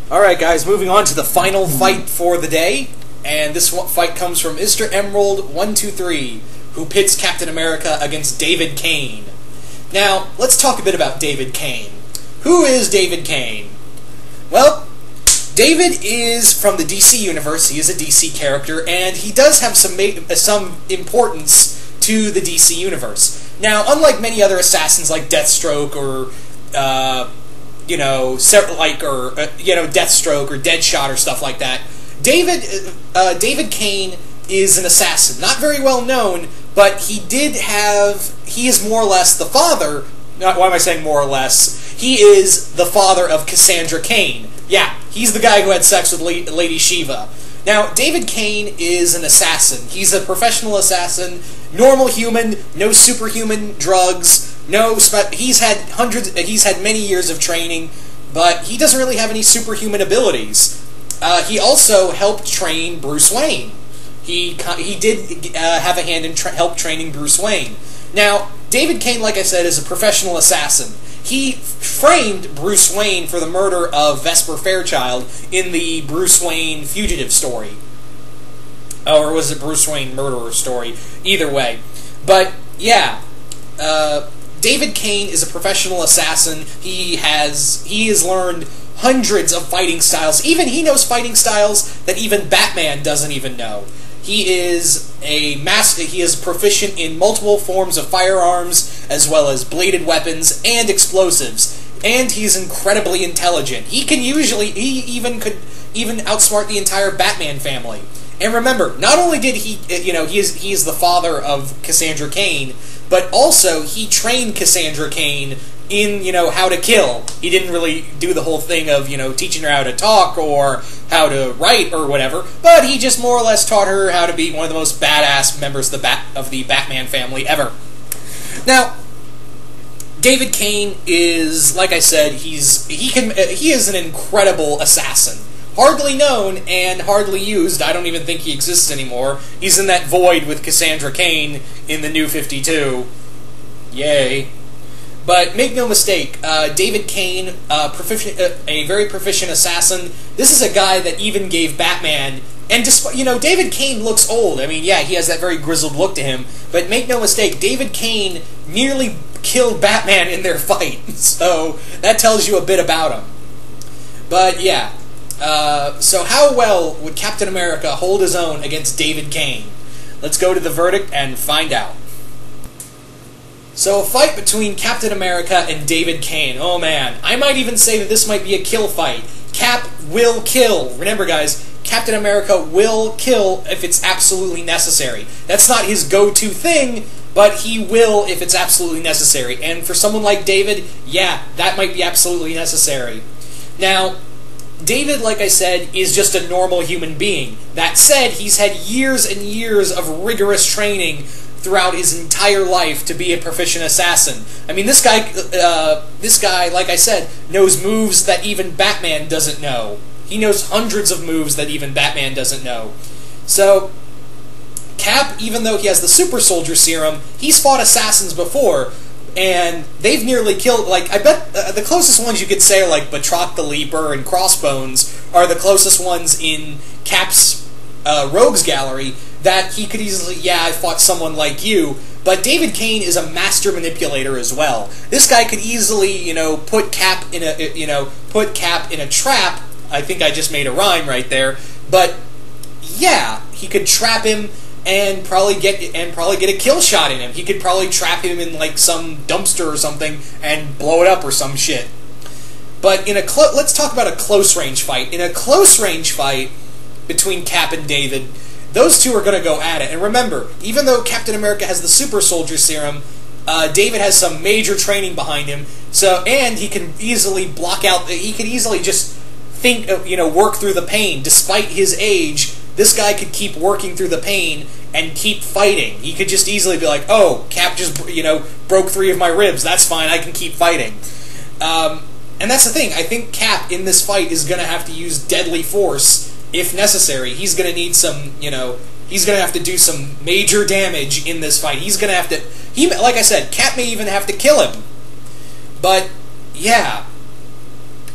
Alright guys, moving on to the final fight for the day, and this fight comes from Mr. Emerald123, who pits Captain America against David Cain. Now, let's talk a bit about David Cain. Who is David Cain? Well, David is from the DC universe. He is a DC character, and he does have some importance to the DC universe. Now, unlike many other assassins like Deathstroke or Deathstroke or Deadshot or stuff like that, David Cain is an assassin. Not very well known, but he is more or less the father. Why am I saying more or less? He is the father of Cassandra Cain. Yeah, he's the guy who had sex with Lady Shiva. Now, David Cain is an assassin. He's a professional assassin, normal human, no superhuman drugs, he's had many years of training, but he doesn't really have any superhuman abilities. He also helped train Bruce Wayne. He did have a hand in help training Bruce Wayne. Now, David Cain, like I said, is a professional assassin. He framed Bruce Wayne for the murder of Vesper Fairchild in the Bruce Wayne fugitive story. Or was it Bruce Wayne murderer story? Either way. But, yeah, David Cain is a professional assassin. He has learned hundreds of fighting styles. Even he knows fighting styles that even Batman doesn't even know. He is he is proficient in multiple forms of firearms, as well as bladed weapons and explosives. And he's incredibly intelligent. He could even outsmart the entire Batman family. And remember, not only did he is the father of Cassandra Cain, but also he trained Cassandra Cain in, how to kill. He didn't really do the whole thing of, teaching her how to talk or how to write or whatever, but he just more or less taught her how to be one of the most badass members of the Batman family ever. Now, David Cain is, like I said, he is an incredible assassin. Hardly known and hardly used. I don't even think he exists anymore. He's in that void with Cassandra Cain in the New 52. Yay. But make no mistake, David Cain, a very proficient assassin. This is a guy that even gave Batman, and David Cain looks old. I mean, yeah, he has that very grizzled look to him. But make no mistake, David Cain nearly killed Batman in their fight. So that tells you a bit about him. But yeah, so how well would Captain America hold his own against David Cain? Let's go to the verdict and find out. So, a fight between Captain America and David Cain. Oh man, I might even say that this might be a kill fight. Cap will kill. Remember guys, Captain America will kill if it's absolutely necessary. That's not his go-to thing, but he will if it's absolutely necessary. And for someone like David, yeah, that might be absolutely necessary. Now, David, like I said, is just a normal human being. That said, he's had years and years of rigorous training throughout his entire life to be a proficient assassin. I mean, this guy, like I said, knows moves that even Batman doesn't know. He knows hundreds of moves that even Batman doesn't know. So, Cap, even though he has the super soldier serum, he's fought assassins before, and they've nearly killed, I bet the closest ones you could say are like Batroc the Leaper and Crossbones are the closest ones in Cap's Rogues Gallery that he could easily, yeah, I fought someone like you, but David Cain is a master manipulator as well. This guy could easily, put Cap in a trap. I think I just made a rhyme right there, but yeah, he could trap him and probably get a kill shot in him. He could probably trap him in like some dumpster or something and blow it up or some shit. But let's talk about a close range fight. In a close range fight between Cap and David, those two are going to go at it. And remember, even though Captain America has the super soldier serum, David has some major training behind him. So, and he can easily block out. He could easily just think, work through the pain. Despite his age, this guy could keep working through the pain and keep fighting. He could just easily be like, "Oh, Cap just broke 3 of my ribs. That's fine. I can keep fighting." And that's the thing. I think Cap in this fight is going to have to use deadly force if necessary. He's going to need some, he's going to have to do some major damage in this fight. He's going to have to, like I said, Cap may even have to kill him. But, yeah.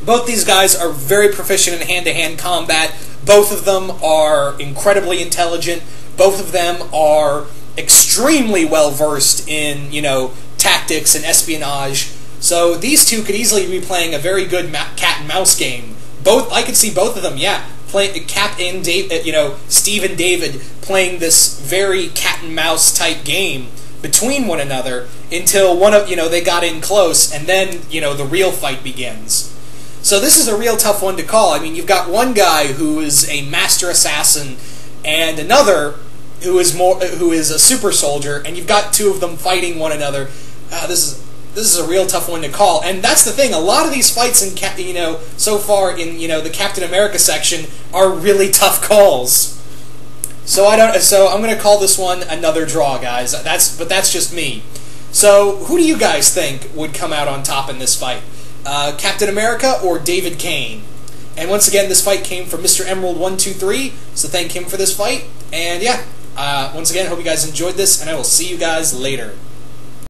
Both these guys are very proficient in hand-to-hand combat. Both of them are incredibly intelligent. Both of them are extremely well-versed in, tactics and espionage. So these two could easily be playing a very good cat and mouse game. I could see both of them, playing Steve and David playing this very cat and mouse type game between one another until they got in close, and then the real fight begins. So this is a real tough one to call. I mean, you've got one guy who is a master assassin, and another who is a super soldier, and you've got two of them fighting one another. This is a real tough one to call, and that's the thing. A lot of these fights in so far in the Captain America section are really tough calls. So I'm going to call this one another draw, guys. But that's just me. So who do you guys think would come out on top in this fight? Captain America or David Cain? And once again, this fight came from Mr. Emerald123, so thank him for this fight. And yeah, once again, hope you guys enjoyed this, and I will see you guys later.